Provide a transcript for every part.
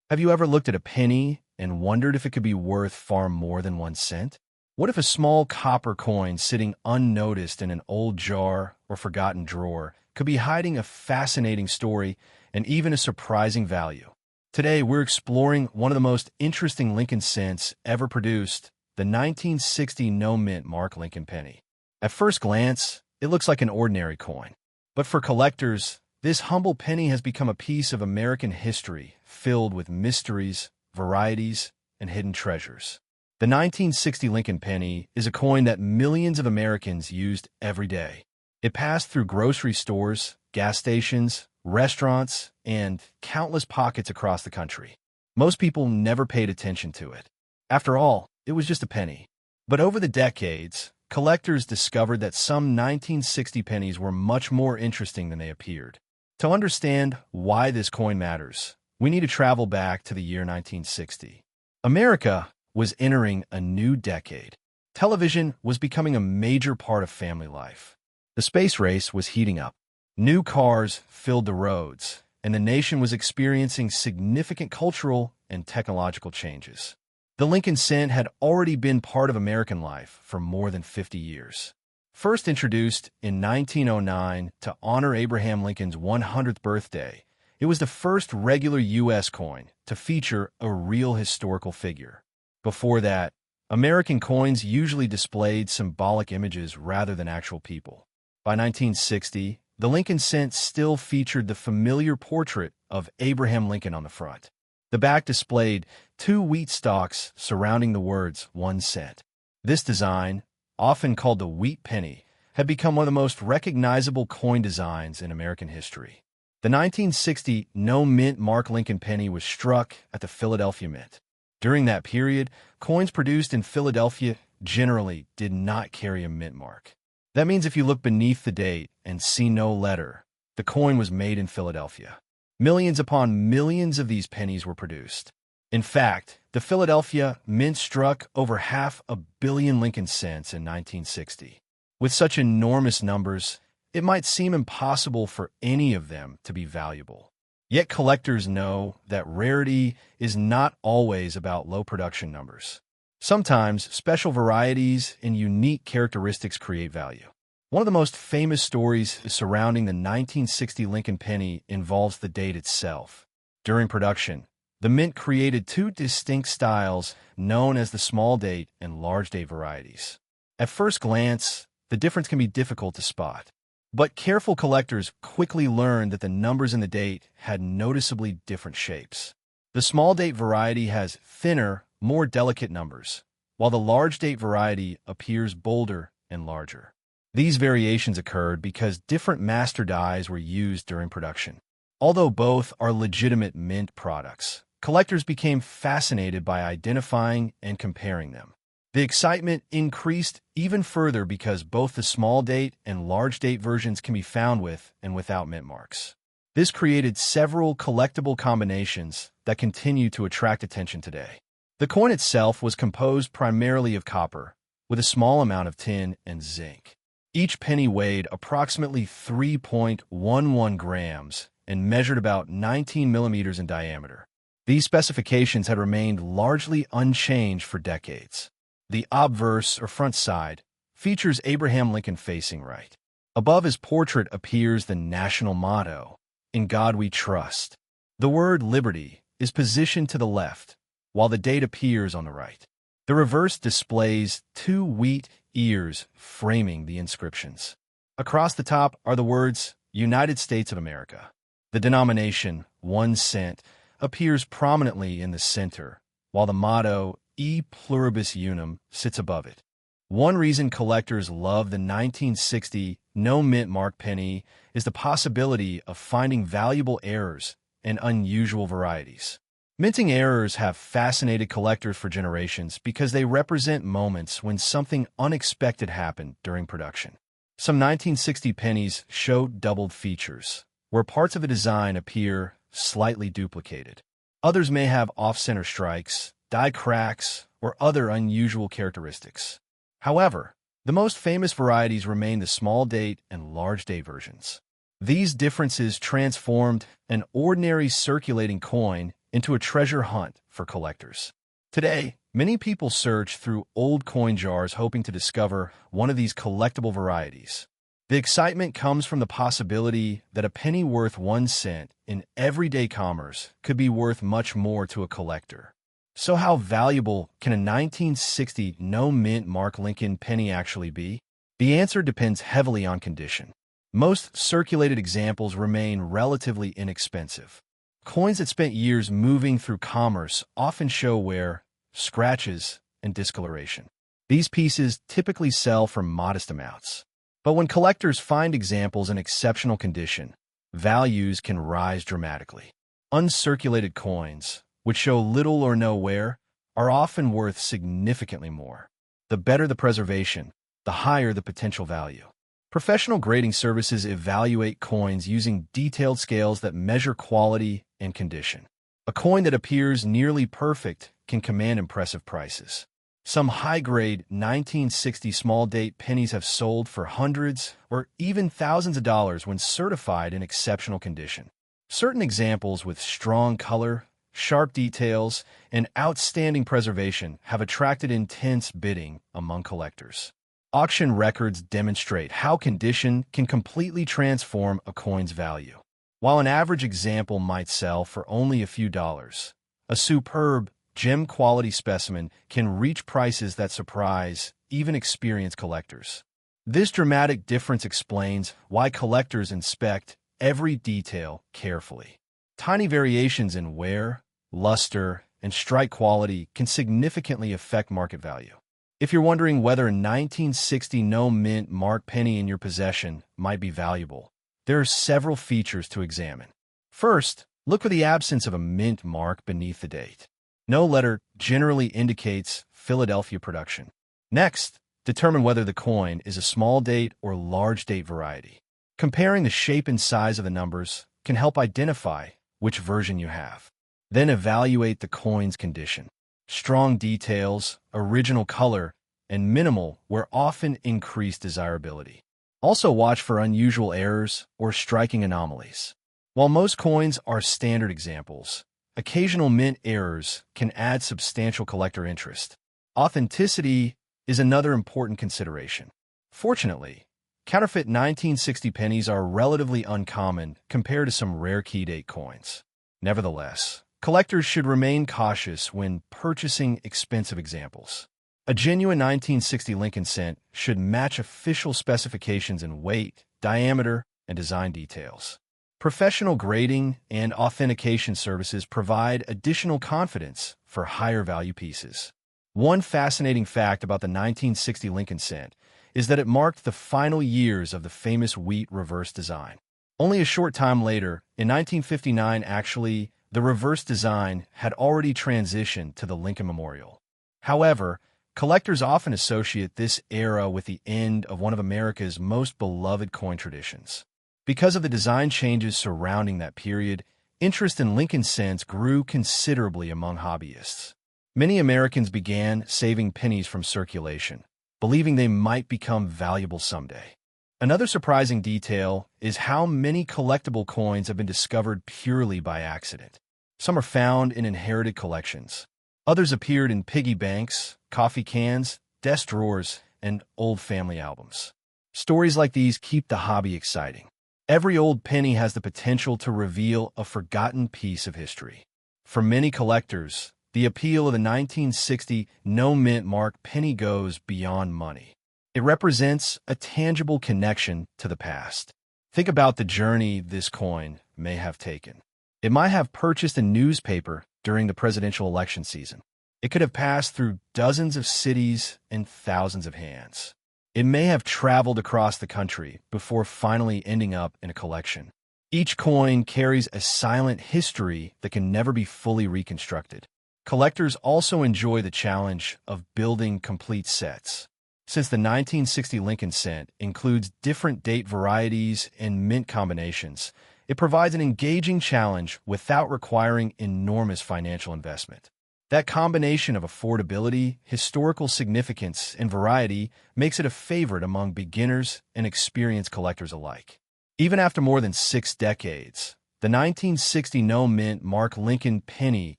Have you ever looked at a penny and wondered if it could be worth far more than 1 cent? What if a small copper coin sitting unnoticed in an old jar or forgotten drawer could be hiding a fascinating story and even a surprising value? Today, we're exploring one of the most interesting Lincoln cents ever produced, the 1960 no-mint mark Lincoln penny. At first glance, it looks like an ordinary coin. But for collectors, this humble penny has become a piece of American history filled with mysteries, varieties, and hidden treasures. The 1960 Lincoln penny is a coin that millions of Americans used every day. It passed through grocery stores, gas stations, restaurants, and countless pockets across the country. Most people never paid attention to it. After all, it was just a penny. But over the decades, collectors discovered that some 1960 pennies were much more interesting than they appeared. To understand why this coin matters, we need to travel back to the year 1960. America was entering a new decade. Television was becoming a major part of family life. The space race was heating up. New cars filled the roads, and the nation was experiencing significant cultural and technological changes. The Lincoln cent had already been part of American life for more than 50 years. First introduced in 1909 to honor Abraham Lincoln's 100th birthday, it was the first regular U.S. coin to feature a real historical figure. Before that, American coins usually displayed symbolic images rather than actual people. By 1960, the Lincoln cent still featured the familiar portrait of Abraham Lincoln on the front. The back displayed 2 wheat stalks surrounding the words 1 cent. This design, often called the wheat penny, had become one of the most recognizable coin designs in American history. The 1960 no-mint mark Lincoln penny was struck at the Philadelphia Mint. During that period, coins produced in Philadelphia generally did not carry a mint mark. That means if you look beneath the date and see no letter, the coin was made in Philadelphia. Millions upon millions of these pennies were produced. In fact, the Philadelphia Mint struck over 500 million Lincoln cents in 1960. With such enormous numbers, it might seem impossible for any of them to be valuable. Yet collectors know that rarity is not always about low production numbers. Sometimes special varieties and unique characteristics create value. One of the most famous stories surrounding the 1960 Lincoln penny involves the date itself. During production, the mint created 2 distinct styles known as the small date and large date varieties. At first glance, the difference can be difficult to spot. But careful collectors quickly learned that the numbers in the date had noticeably different shapes. The small date variety has thinner, more delicate numbers, while the large date variety appears bolder and larger. These variations occurred because different master dies were used during production. Although both are legitimate mint products, collectors became fascinated by identifying and comparing them. The excitement increased even further because both the small date and large date versions can be found with and without mint marks. This created several collectible combinations that continue to attract attention today. The coin itself was composed primarily of copper, with a small amount of tin and zinc. Each penny weighed approximately 3.11 grams and measured about 19 millimeters in diameter. These specifications had remained largely unchanged for decades. The obverse, or front side, features Abraham Lincoln facing right. Above his portrait appears the national motto, "In God We Trust." The word liberty is positioned to the left, while the date appears on the right. The reverse displays 2 wheat ears framing the inscriptions. Across the top are the words, United States of America. The denomination, 1 cent, appears prominently in the center, while the motto, E pluribus unum, sits above it. One reason collectors love the 1960 no-mint mark penny is the possibility of finding valuable errors and unusual varieties. Minting errors have fascinated collectors for generations because they represent moments when something unexpected happened during production. Some 1960 pennies show doubled features, where parts of a design appear slightly duplicated. Others may have off-center strikes, die cracks, or other unusual characteristics. However, the most famous varieties remain the small date and large date versions. These differences transformed an ordinary circulating coin into a treasure hunt for collectors. Today, many people search through old coin jars hoping to discover one of these collectible varieties. The excitement comes from the possibility that a penny worth 1 cent in everyday commerce could be worth much more to a collector. So how valuable can a 1960 no-mint mark Lincoln penny actually be? The answer depends heavily on condition. Most circulated examples remain relatively inexpensive. Coins that spent years moving through commerce often show wear, scratches, and discoloration. These pieces typically sell for modest amounts. But when collectors find examples in exceptional condition, values can rise dramatically. Uncirculated coins, which show little or no wear, are often worth significantly more. The better the preservation, the higher the potential value. Professional grading services evaluate coins using detailed scales that measure quality and condition. A coin that appears nearly perfect can command impressive prices. Some high-grade 1960 small-date pennies have sold for hundreds or even thousands of dollars when certified in exceptional condition. Certain examples with strong color, sharp details, and outstanding preservation have attracted intense bidding among collectors. Auction records demonstrate how condition can completely transform a coin's value. While an average example might sell for only a few dollars, a superb, gem-quality specimen can reach prices that surprise even experienced collectors. This dramatic difference explains why collectors inspect every detail carefully. Tiny variations in wear, luster, and strike quality can significantly affect market value. If you're wondering whether a 1960 no-mint mark penny in your possession might be valuable, there are several features to examine. First, look for the absence of a mint mark beneath the date. No letter generally indicates Philadelphia production. Next, determine whether the coin is a small date or large date variety. Comparing the shape and size of the numbers can help identify which version you have. Then evaluate the coin's condition. Strong details, original color, and minimal wear often increase desirability. Also watch for unusual errors or striking anomalies. While most coins are standard examples, occasional mint errors can add substantial collector interest. Authenticity is another important consideration. Fortunately, counterfeit 1960 pennies are relatively uncommon compared to some rare key date coins. Nevertheless, collectors should remain cautious when purchasing expensive examples. A genuine 1960 Lincoln cent should match official specifications in weight, diameter, and design details. Professional grading and authentication services provide additional confidence for higher value pieces. One fascinating fact about the 1960 Lincoln cent is that it marked the final years of the famous wheat reverse design. Only a short time later, in 1959 actually, the reverse design had already transitioned to the Lincoln Memorial. However, collectors often associate this era with the end of one of America's most beloved coin traditions. Because of the design changes surrounding that period, interest in Lincoln cents grew considerably among hobbyists. Many Americans began saving pennies from circulation, believing they might become valuable someday. Another surprising detail is how many collectible coins have been discovered purely by accident. Some are found in inherited collections. Others appeared in piggy banks, coffee cans, desk drawers, and old family albums. Stories like these keep the hobby exciting. Every old penny has the potential to reveal a forgotten piece of history. For many collectors, the appeal of the 1960 no-mint mark penny goes beyond money. It represents a tangible connection to the past. Think about the journey this coin may have taken. It might have purchased a newspaper during the presidential election season. It could have passed through dozens of cities and thousands of hands. It may have traveled across the country before finally ending up in a collection. Each coin carries a silent history that can never be fully reconstructed. Collectors also enjoy the challenge of building complete sets. Since the 1960 Lincoln cent includes different date varieties and mint combinations, it provides an engaging challenge without requiring enormous financial investment. That combination of affordability, historical significance, and variety makes it a favorite among beginners and experienced collectors alike. Even after more than 6 decades, the The 1960 no-mint mark Lincoln Penny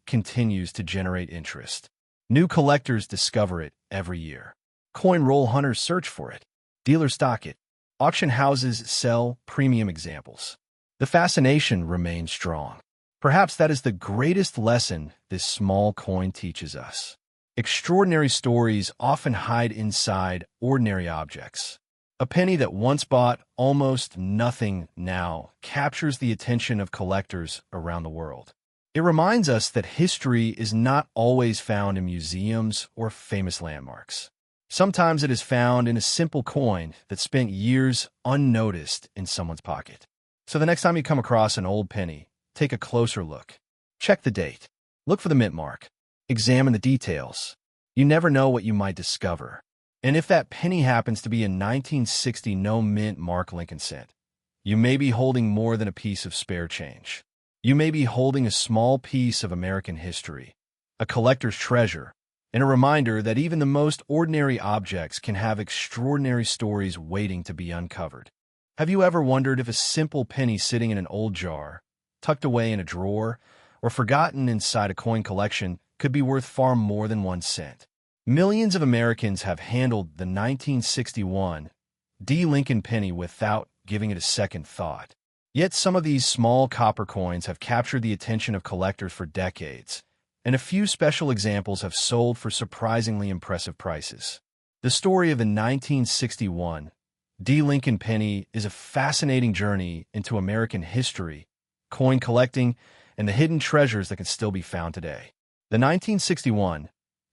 continues to generate interest. New collectors discover it every year. Coin roll hunters search for it. Dealers stock it. Auction houses sell premium examples. The fascination remains strong. Perhaps that is the greatest lesson this small coin teaches us. Extraordinary stories often hide inside ordinary objects. A penny that once bought almost nothing now captures the attention of collectors around the world. It reminds us that history is not always found in museums or famous landmarks. Sometimes it is found in a simple coin that spent years unnoticed in someone's pocket. So the next time you come across an old penny, take a closer look. Check the date. Look for the mint mark. Examine the details. You never know what you might discover. And if that penny happens to be a 1960 no-mint mark Lincoln cent, you may be holding more than a piece of spare change. You may be holding a small piece of American history, a collector's treasure, and a reminder that even the most ordinary objects can have extraordinary stories waiting to be uncovered. Have you ever wondered if a simple penny sitting in an old jar, tucked away in a drawer, or forgotten inside a coin collection could be worth far more than 1 cent? Millions of Americans have handled the 1961 Lincoln penny without giving it a second thought. Yet some of these small copper coins have captured the attention of collectors for decades, and a few special examples have sold for surprisingly impressive prices. The story of the 1961 Lincoln penny is a fascinating journey into American history, coin collecting, and the hidden treasures that can still be found today. The 1961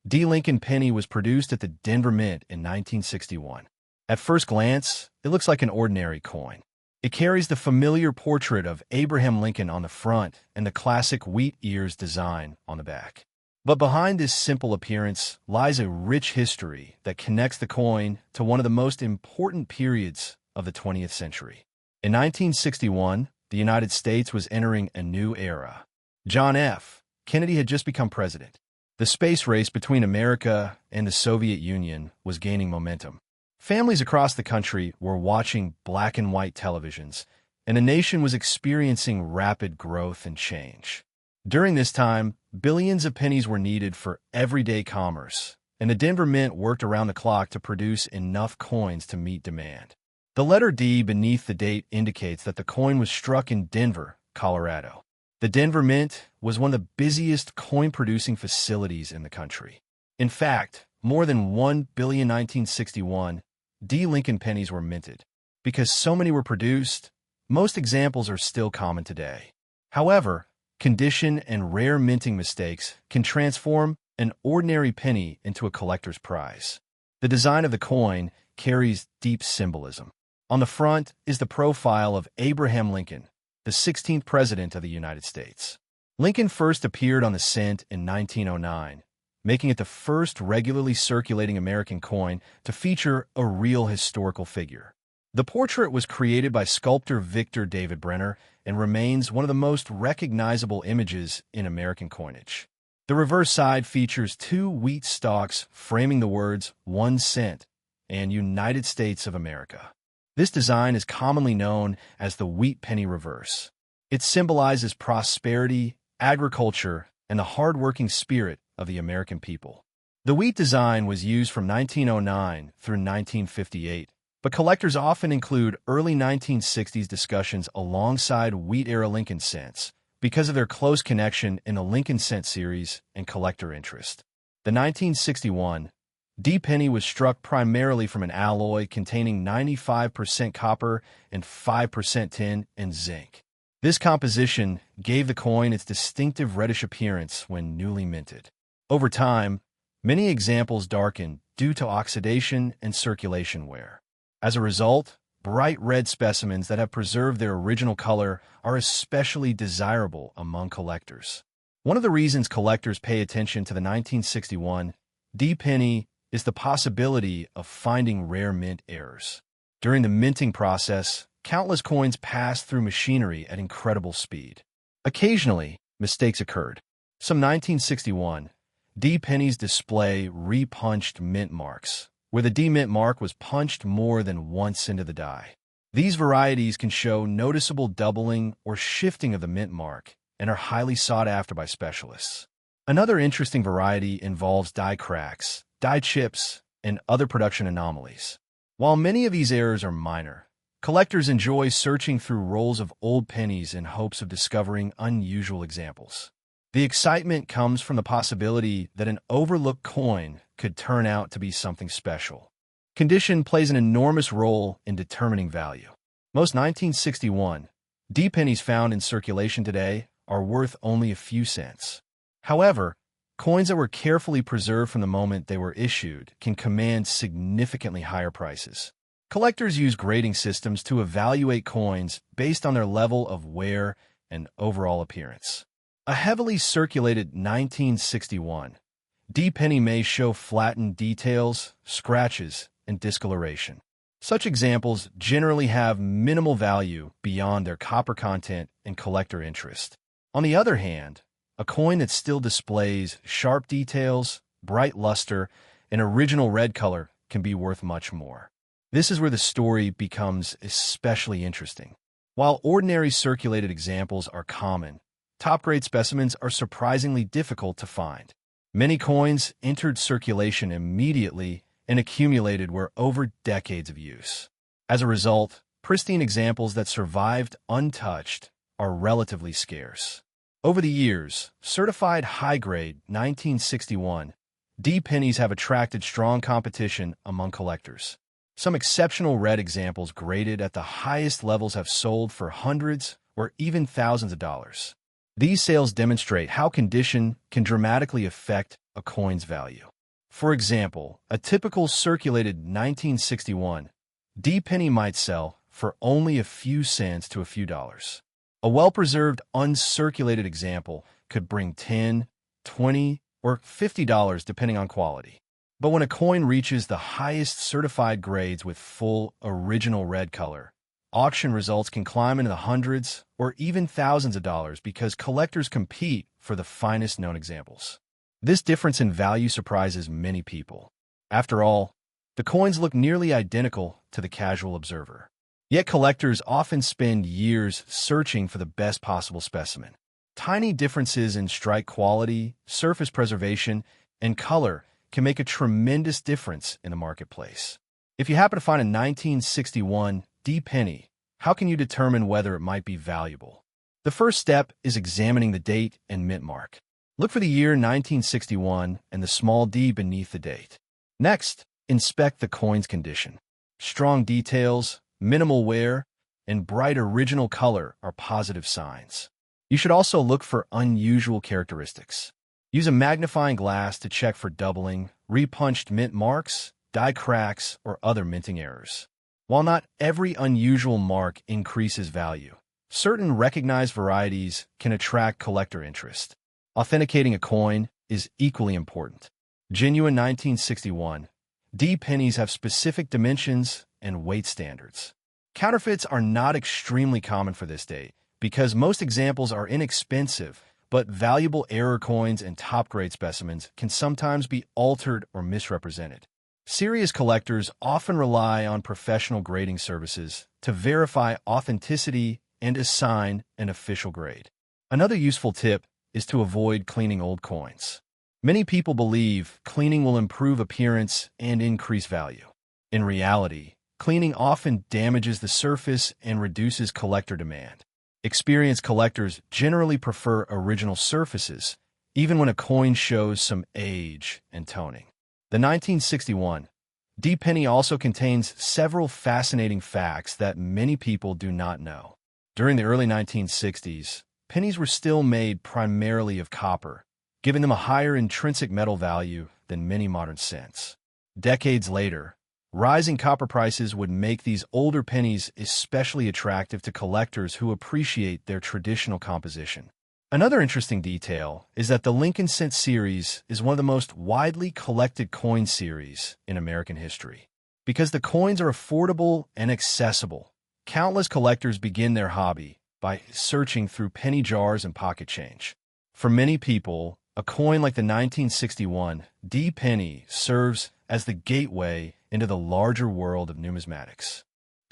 Lincoln penny was produced at the Denver Mint in 1961. At first glance, it looks like an ordinary coin. It carries the familiar portrait of Abraham Lincoln on the front and the classic wheat ears design on the back. But behind this simple appearance lies a rich history that connects the coin to one of the most important periods of the 20th century. In 1961, the United States was entering a new era. John F. Kennedy had just become president. The space race between America and the Soviet Union was gaining momentum. Families across the country were watching black and white televisions, and the nation was experiencing rapid growth and change. During this time, billions of pennies were needed for everyday commerce, and the Denver Mint worked around the clock to produce enough coins to meet demand. The letter D beneath the date indicates that the coin was struck in Denver, Colorado. The Denver Mint was one of the busiest coin-producing facilities in the country. In fact, more than 1 billion 1961 Lincoln pennies were minted. Because so many were produced, most examples are still common today. However, condition and rare minting mistakes can transform an ordinary penny into a collector's prize. The design of the coin carries deep symbolism. On the front is the profile of Abraham Lincoln, the 16th President of the United States. Lincoln first appeared on the cent in 1909, making it the first regularly circulating American coin to feature a real historical figure. The portrait was created by sculptor Victor David Brenner and remains one of the most recognizable images in American coinage. The reverse side features 2 wheat stalks framing the words 1 cent and United States of America. This design is commonly known as the wheat penny reverse. It symbolizes prosperity, agriculture, and the hard-working spirit of the American people. The wheat design was used from 1909 through 1958, but collectors often include early 1960s discussions alongside wheat-era Lincoln cents because of their close connection in the Lincoln cent series and collector interest. The 1961 penny was struck primarily from an alloy containing 95% copper and 5% tin and zinc. This composition gave the coin its distinctive reddish appearance when newly minted. Over time, many examples darkened due to oxidation and circulation wear. As a result, bright red specimens that have preserved their original color are especially desirable among collectors. One of the reasons collectors pay attention to the 1961 penny is the possibility of finding rare mint errors. During the minting process, countless coins passed through machinery at incredible speed. Occasionally, mistakes occurred. Some 1961 pennies display repunched mint marks, where the D mint mark was punched more than once into the die. These varieties can show noticeable doubling or shifting of the mint mark and are highly sought after by specialists. Another interesting variety involves die cracks, die chips, and other production anomalies. While many of these errors are minor, collectors enjoy searching through rolls of old pennies in hopes of discovering unusual examples. The excitement comes from the possibility that an overlooked coin could turn out to be something special. Condition plays an enormous role in determining value. Most 1961 D pennies found in circulation today are worth only a few cents. However, coins that were carefully preserved from the moment they were issued can command significantly higher prices. Collectors use grading systems to evaluate coins based on their level of wear and overall appearance. A heavily circulated 1961 D penny may show flattened details, scratches, and discoloration. Such examples generally have minimal value beyond their copper content and collector interest. On the other hand, a coin that still displays sharp details, bright luster, and original red color can be worth much more. This is where the story becomes especially interesting. While ordinary circulated examples are common, top-grade specimens are surprisingly difficult to find. Many coins entered circulation immediately and accumulated were over decades of use. As a result, pristine examples that survived untouched are relatively scarce. Over the years, certified high-grade 1961 D pennies have attracted strong competition among collectors. Some exceptional red examples graded at the highest levels have sold for hundreds or even thousands of dollars. These sales demonstrate how condition can dramatically affect a coin's value. For example, a typical circulated 1961 D penny might sell for only a few cents to a few dollars. A well-preserved, uncirculated example could bring $10, $20, or $50 depending on quality. But when a coin reaches the highest certified grades with full, original red color, auction results can climb into the hundreds or even thousands of dollars because collectors compete for the finest known examples. This difference in value surprises many people. After all, the coins look nearly identical to the casual observer. Yet collectors often spend years searching for the best possible specimen. Tiny differences in strike quality, surface preservation, and color can make a tremendous difference in the marketplace. If you happen to find a 1961 D penny, how can you determine whether it might be valuable? The first step is examining the date and mint mark. Look for the year 1961 and the small d beneath the date. Next, inspect the coin's condition. Strong details, minimal wear, and bright original color are positive signs. You should also look for unusual characteristics. Use a magnifying glass to check for doubling, repunched mint marks, die cracks, or other minting errors. While not every unusual mark increases value, certain recognized varieties can attract collector interest. Authenticating a coin is equally important. Genuine 1961 D pennies have specific dimensions and weight standards. Counterfeits are not extremely common for this date because most examples are inexpensive, but valuable error coins and top-grade specimens can sometimes be altered or misrepresented. Serious collectors often rely on professional grading services to verify authenticity and assign an official grade. Another useful tip is to avoid cleaning old coins. Many people believe cleaning will improve appearance and increase value. In reality, cleaning often damages the surface and reduces collector demand. Experienced collectors generally prefer original surfaces, even when a coin shows some age and toning. The 1961 D penny also contains several fascinating facts that many people do not know. During the early 1960s, pennies were still made primarily of copper, giving them a higher intrinsic metal value than many modern cents. Decades later, rising copper prices would make these older pennies especially attractive to collectors who appreciate their traditional composition. Another interesting detail is that the Lincoln Cent series is one of the most widely collected coin series in American history. Because the coins are affordable and accessible, countless collectors begin their hobby by searching through penny jars and pocket change. For many people, a coin like the 1961 D penny serves as the gateway into the larger world of numismatics.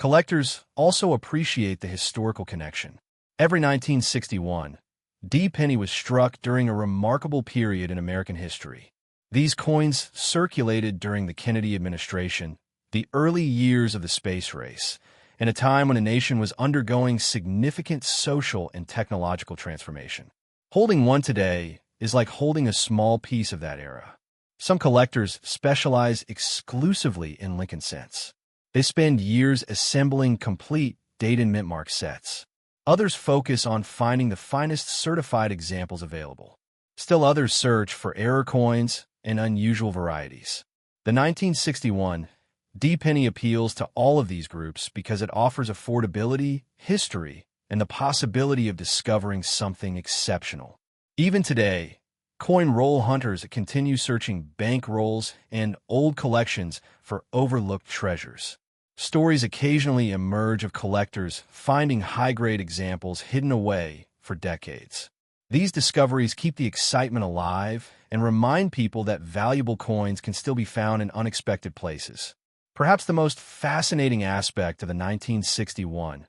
Collectors also appreciate the historical connection. Every 1961, D penny was struck during a remarkable period in American history. These coins circulated during the Kennedy administration, the early years of the space race, and a time when a nation was undergoing significant social and technological transformation. Holding one today is like holding a small piece of that era. Some collectors specialize exclusively in Lincoln cents. They spend years assembling complete date and mint mark sets. Others focus on finding the finest certified examples available. Still others search for error coins and unusual varieties. The 1961 D penny appeals to all of these groups because it offers affordability, history, and the possibility of discovering something exceptional. Even today, coin roll hunters continue searching bank rolls and old collections for overlooked treasures. Stories occasionally emerge of collectors finding high-grade examples hidden away for decades. These discoveries keep the excitement alive and remind people that valuable coins can still be found in unexpected places. Perhaps the most fascinating aspect of the 1961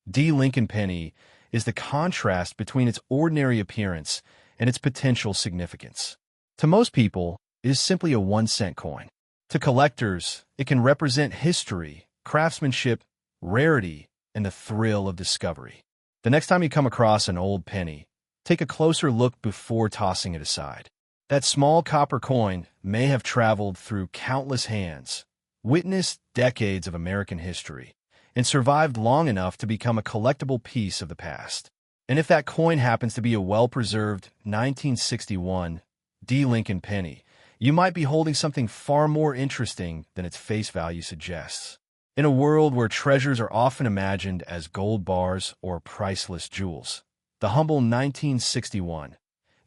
D Lincoln penny is the contrast between its ordinary appearance and its potential significance. To most people, it is simply a 1-cent coin. To collectors, it can represent history, craftsmanship, rarity, and the thrill of discovery. The next time you come across an old penny, take a closer look before tossing it aside. That small copper coin may have traveled through countless hands, witnessed decades of American history, and survived long enough to become a collectible piece of the past. And if that coin happens to be a well-preserved 1961 D Lincoln penny, you might be holding something far more interesting than its face value suggests. In a world where treasures are often imagined as gold bars or priceless jewels, the humble 1961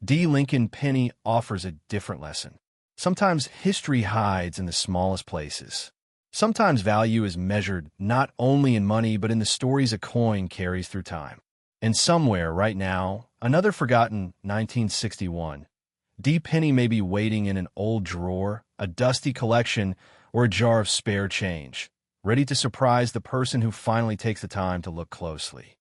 D Lincoln penny offers a different lesson. Sometimes history hides in the smallest places. Sometimes value is measured not only in money but in the stories a coin carries through time. And somewhere right now, another forgotten 1961 D penny may be waiting in an old drawer, a dusty collection, or a jar of spare change, ready to surprise the person who finally takes the time to look closely.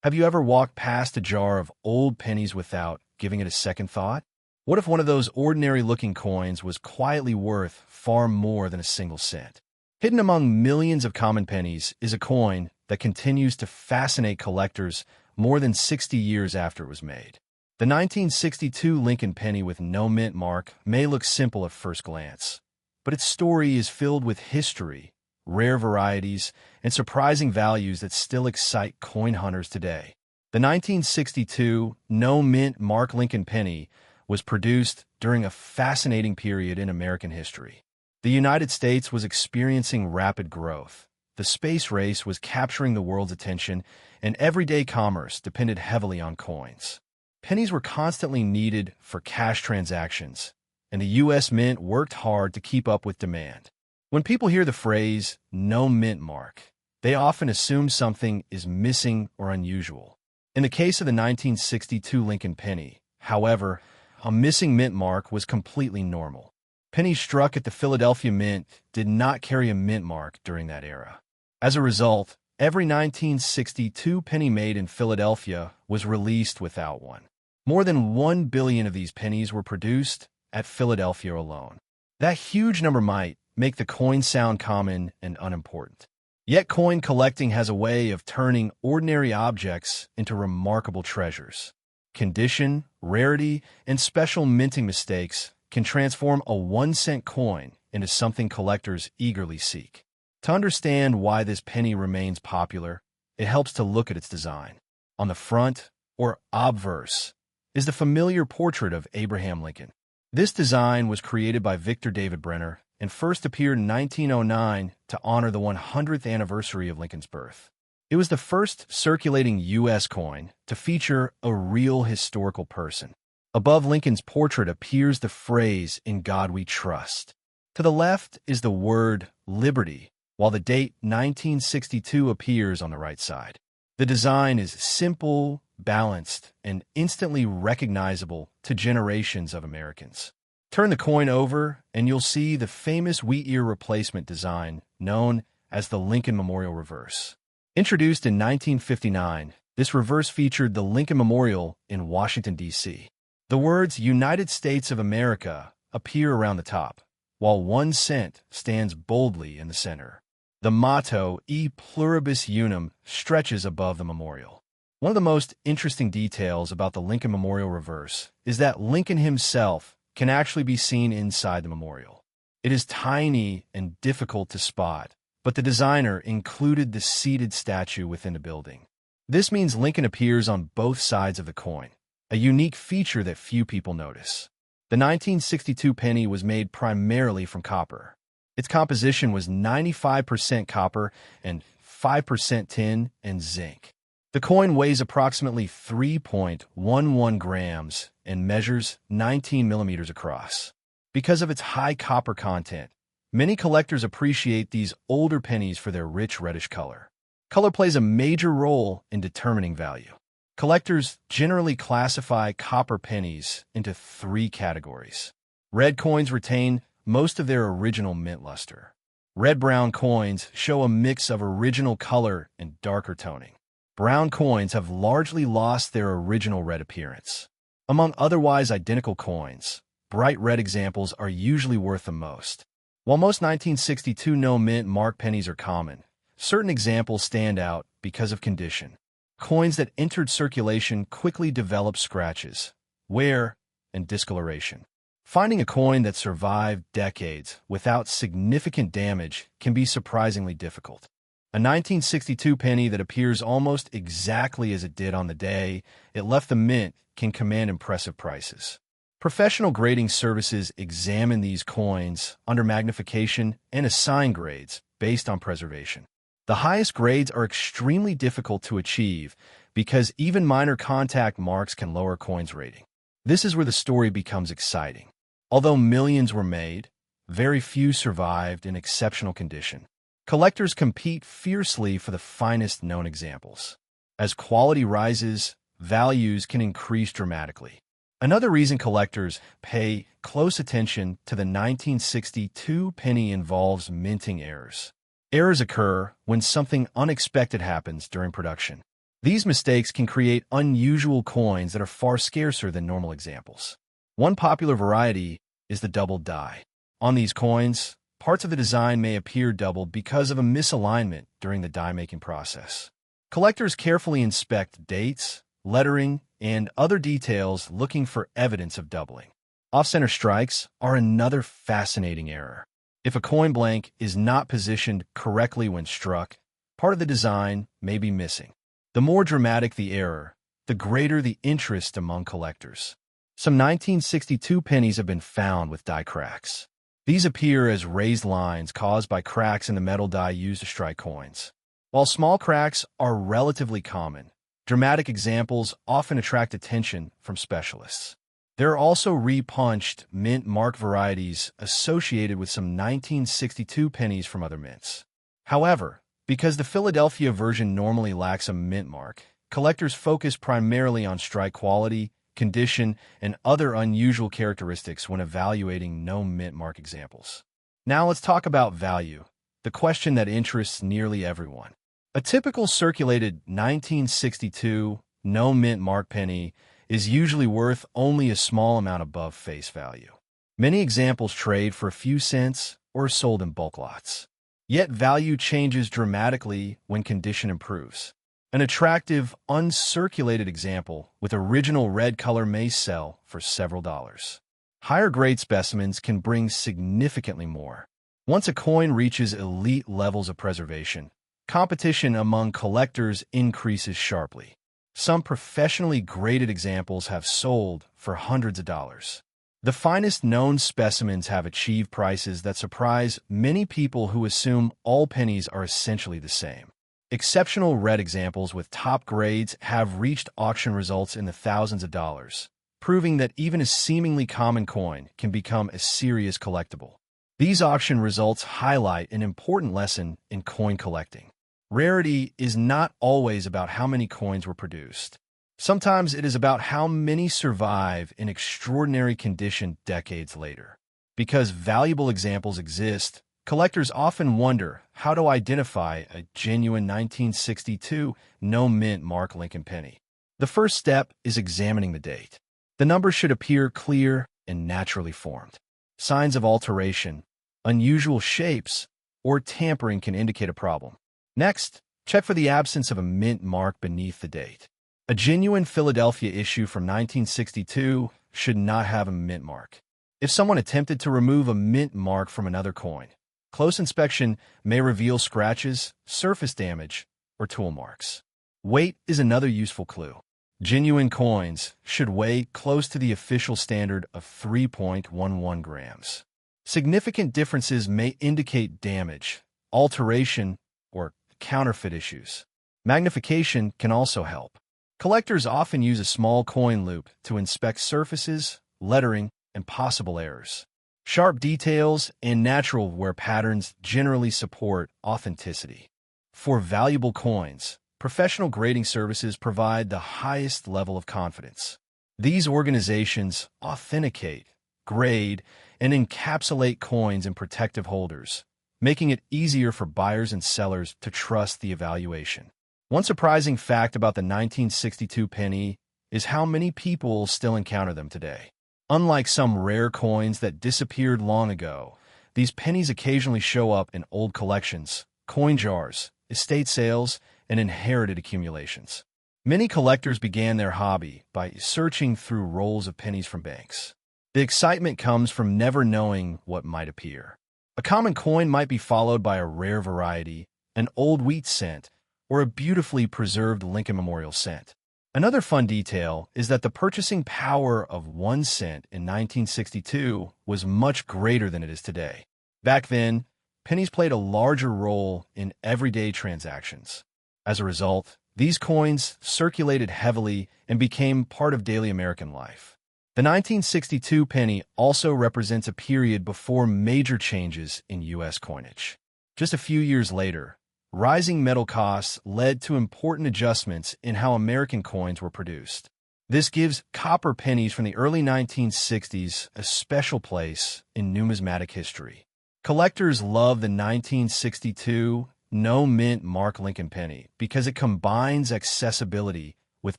Have you ever walked past a jar of old pennies without giving it a second thought? What if one of those ordinary-looking coins was quietly worth far more than a single cent? Hidden among millions of common pennies is a coin that continues to fascinate collectors more than 60 years after it was made. The 1962 Lincoln penny with no mint mark may look simple at first glance, but its story is filled with history, rare varieties, and surprising values that still excite coin hunters today. The 1962 no mint mark Lincoln penny was produced during a fascinating period in American history. The United States was experiencing rapid growth. The space race was capturing the world's attention, and everyday commerce depended heavily on coins. Pennies were constantly needed for cash transactions, and the U.S. Mint worked hard to keep up with demand. When people hear the phrase, no mint mark, they often assume something is missing or unusual. In the case of the 1962 Lincoln penny, however, a missing mint mark was completely normal. Pennies struck at the Philadelphia Mint did not carry a mint mark during that era. As a result, every 1962 penny made in Philadelphia was released without one. More than 1 billion of these pennies were produced at Philadelphia alone. That huge number might make the coin sound common and unimportant. Yet coin collecting has a way of turning ordinary objects into remarkable treasures. Condition, rarity, and special minting mistakes can transform a 1-cent coin into something collectors eagerly seek. To understand why this penny remains popular, it helps to look at its design. On the front, or obverse, is the familiar portrait of Abraham Lincoln. This design was created by Victor David Brenner and first appeared in 1909 to honor the 100th anniversary of Lincoln's birth. It was the first circulating U.S. coin to feature a real historical person. Above Lincoln's portrait appears the phrase, "In God We Trust." To the left is the word liberty, while the date 1962 appears on the right side. The design is simple, balanced, and instantly recognizable to generations of Americans. Turn the coin over, and you'll see the famous wheat ear replacement design known as the Lincoln Memorial Reverse. Introduced in 1959, this reverse featured the Lincoln Memorial in Washington, D.C. The words United States of America appear around the top, while 1 cent stands boldly in the center. The motto, E pluribus unum, stretches above the memorial. One of the most interesting details about the Lincoln Memorial Reverse is that Lincoln himself can actually be seen inside the memorial. It is tiny and difficult to spot, but the designer included the seated statue within the building. This means Lincoln appears on both sides of the coin, a unique feature that few people notice. The 1962 penny was made primarily from copper. Its composition was 95% copper and 5% tin and zinc. The coin weighs approximately 3.11 grams and measures 19 millimeters across. Because of its high copper content, many collectors appreciate these older pennies for their rich reddish color. Color plays a major role in determining value. Collectors generally classify copper pennies into 3 categories. Red coins retain most of their original mint luster. Red-brown coins show a mix of original color and darker toning. Brown coins have largely lost their original red appearance. Among otherwise identical coins, bright red examples are usually worth the most. While most 1962 no-mint mark pennies are common, certain examples stand out because of condition. Coins that entered circulation quickly develop scratches, wear, and discoloration. Finding a coin that survived decades without significant damage can be surprisingly difficult. A 1962 penny that appears almost exactly as it did on the day it left the mint can command impressive prices. Professional grading services examine these coins under magnification and assign grades based on preservation. The highest grades are extremely difficult to achieve because even minor contact marks can lower coins' rating. This is where the story becomes exciting. Although millions were made, very few survived in exceptional condition. Collectors compete fiercely for the finest known examples. As quality rises, values can increase dramatically. Another reason collectors pay close attention to the 1962 penny involves minting errors. Errors occur when something unexpected happens during production. These mistakes can create unusual coins that are far scarcer than normal examples. One popular variety is the doubled die. On these coins, parts of the design may appear doubled because of a misalignment during the die-making process. Collectors carefully inspect dates, lettering, and other details looking for evidence of doubling. Off-center strikes are another fascinating error. If a coin blank is not positioned correctly when struck, part of the design may be missing. The more dramatic the error, the greater the interest among collectors. Some 1962 pennies have been found with die cracks. These appear as raised lines caused by cracks in the metal die used to strike coins. While small cracks are relatively common, dramatic examples often attract attention from specialists. There are also repunched mint mark varieties associated with some 1962 pennies from other mints. However, because the Philadelphia version normally lacks a mint mark, collectors focus primarily on strike quality, condition, and other unusual characteristics when evaluating no mint mark examples. Now let's talk about value, the question that interests nearly everyone. A typical circulated 1962 no mint mark penny is usually worth only a small amount above face value. Many examples trade for a few cents or are sold in bulk lots. Yet value changes dramatically when condition improves. An attractive, uncirculated example with original red color may sell for several dollars. Higher grade specimens can bring significantly more. Once a coin reaches elite levels of preservation, competition among collectors increases sharply. Some professionally graded examples have sold for hundreds of dollars. The finest known specimens have achieved prices that surprise many people who assume all pennies are essentially the same. Exceptional red examples with top grades have reached auction results in the thousands of dollars, proving that even a seemingly common coin can become a serious collectible. These auction results highlight an important lesson in coin collecting. Rarity is not always about how many coins were produced. Sometimes it is about how many survive in extraordinary condition decades later. Because valuable examples exist, Collectors often wonder how to identify a genuine 1962 no-mint mark Lincoln penny. The first step is examining the date. The number should appear clear and naturally formed. Signs of alteration, unusual shapes, or tampering can indicate a problem. Next, check for the absence of a mint mark beneath the date. A genuine Philadelphia issue from 1962 should not have a mint mark. If someone attempted to remove a mint mark from another coin, close inspection may reveal scratches, surface damage, or tool marks. Weight is another useful clue. Genuine coins should weigh close to the official standard of 3.11 grams. Significant differences may indicate damage, alteration, or counterfeit issues. Magnification can also help. Collectors often use a small coin loop to inspect surfaces, lettering, and possible errors. Sharp details and natural wear patterns generally support authenticity. For valuable coins, professional grading services provide the highest level of confidence. These organizations authenticate, grade, and encapsulate coins in protective holders, making it easier for buyers and sellers to trust the evaluation. One surprising fact about the 1962 penny is how many people still encounter them today. Unlike some rare coins that disappeared long ago, these pennies occasionally show up in old collections, coin jars, estate sales, and inherited accumulations. Many collectors began their hobby by searching through rolls of pennies from banks. The excitement comes from never knowing what might appear. A common coin might be followed by a rare variety, an old wheat cent, or a beautifully preserved Lincoln Memorial cent. Another fun detail is that the purchasing power of 1 cent in 1962 was much greater than it is today. Back then, pennies played a larger role in everyday transactions. As a result, these coins circulated heavily and became part of daily American life. The 1962 penny also represents a period before major changes in U.S. coinage. Just a few years later, rising metal costs led to important adjustments in how American coins were produced. This gives copper pennies from the early 1960s a special place in numismatic history. Collectors love the 1962 no-mint mark Lincoln penny because it combines accessibility with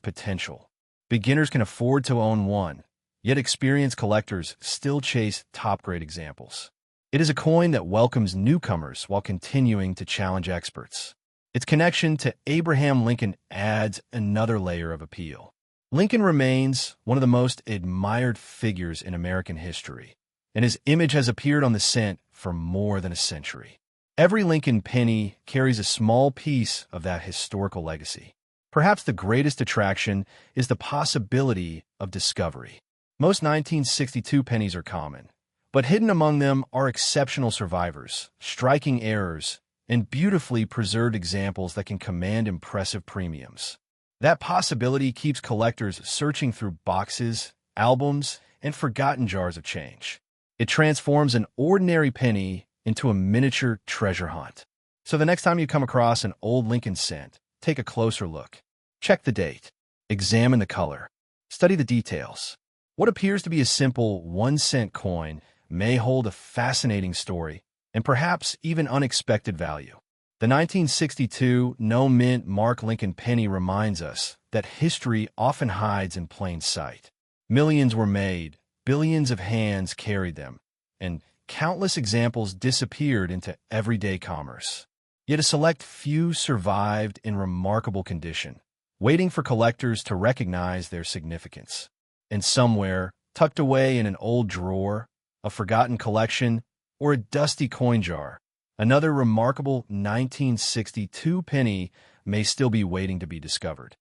potential. Beginners can afford to own one, yet experienced collectors still chase top-grade examples. It is a coin that welcomes newcomers while continuing to challenge experts. Its connection to Abraham Lincoln adds another layer of appeal. Lincoln remains one of the most admired figures in American history, and his image has appeared on the cent for more than a century. Every Lincoln penny carries a small piece of that historical legacy. Perhaps the greatest attraction is the possibility of discovery. Most 1962 pennies are common, but hidden among them are exceptional survivors, striking errors, and beautifully preserved examples that can command impressive premiums. That possibility keeps collectors searching through boxes, albums, and forgotten jars of change. It transforms an ordinary penny into a miniature treasure hunt. So the next time you come across an old Lincoln cent, take a closer look. Check the date. Examine the color. Study the details. What appears to be a simple 1-cent coin may hold a fascinating story and perhaps even unexpected value. The 1962 no-mint mark Lincoln penny reminds us that history often hides in plain sight. Millions were made, billions of hands carried them, and countless examples disappeared into everyday commerce. Yet a select few survived in remarkable condition, waiting for collectors to recognize their significance. And somewhere, tucked away in an old drawer, a forgotten collection, or a dusty coin jar, another remarkable 1962 penny may still be waiting to be discovered.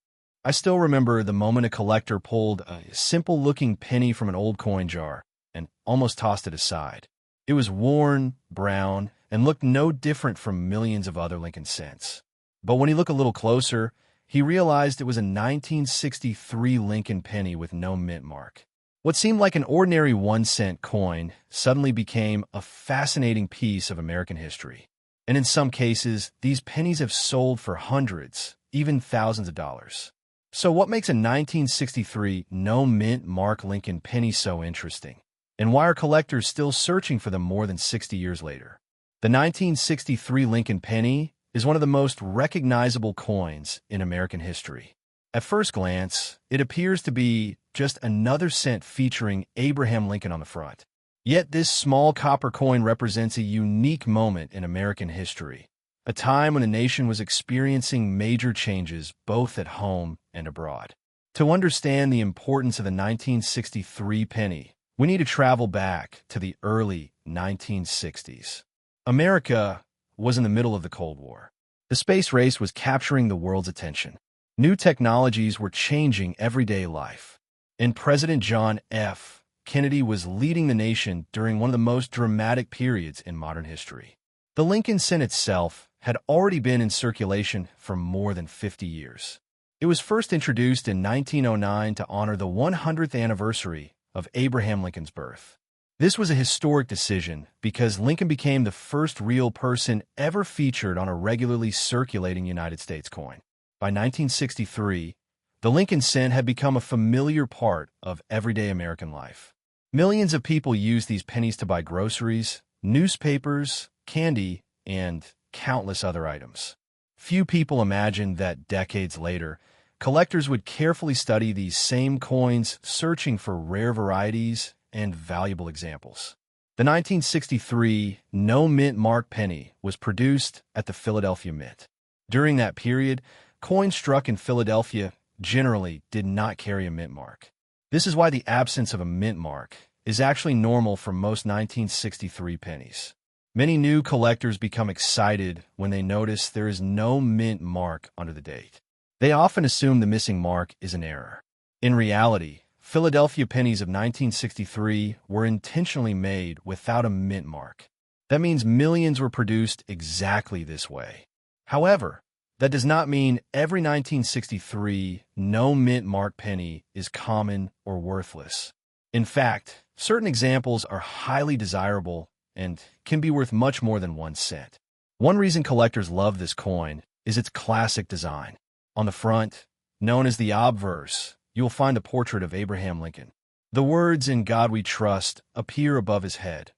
I still remember the moment a collector pulled a simple-looking penny from an old coin jar and almost tossed it aside. It was worn, brown, and looked no different from millions of other Lincoln cents. But when he looked a little closer, he realized it was a 1963 Lincoln penny with no mint mark. What seemed like an ordinary 1-cent coin suddenly became a fascinating piece of American history. And in some cases, these pennies have sold for hundreds, even thousands of dollars. So what makes a 1963 no-mint mark Lincoln penny so interesting? And why are collectors still searching for them more than 60 years later? The 1963 Lincoln Penny is one of the most recognizable coins in American history. At first glance, it appears to be just another cent featuring Abraham Lincoln on the front. Yet this small copper coin represents a unique moment in American history, a time when the nation was experiencing major changes both at home and abroad. To understand the importance of the 1963 penny, we need to travel back to the early 1960s. America was in the middle of the Cold War. The space race was capturing the world's attention. New technologies were changing everyday life. And President John F. Kennedy was leading the nation during one of the most dramatic periods in modern history. The Lincoln cent itself had already been in circulation for more than 50 years. It was first introduced in 1909 to honor the 100th anniversary of Abraham Lincoln's birth. This was a historic decision because Lincoln became the first real person ever featured on a regularly circulating United States coin. By 1963, the Lincoln cent had become a familiar part of everyday American life. Millions of people used these pennies to buy groceries, newspapers, candy, and countless other items. Few people imagined that decades later, collectors would carefully study these same coins, searching for rare varieties and valuable examples. The 1963 No Mint Mark penny was produced at the Philadelphia Mint. During that period, coins struck in Philadelphia generally did not carry a mint mark. This is why the absence of a mint mark is actually normal for most 1963 pennies. Many new collectors become excited when they notice there is no mint mark under the date. They often assume the missing mark is an error. In reality, Philadelphia pennies of 1963 were intentionally made without a mint mark. That means millions were produced exactly this way. However, that does not mean every 1963 no mint mark penny is common or worthless. In fact, certain examples are highly desirable and can be worth much more than 1 cent. One reason collectors love this coin is its classic design. On the front, known as the obverse, you will find a portrait of Abraham Lincoln. The words "In God We Trust" appear above his head,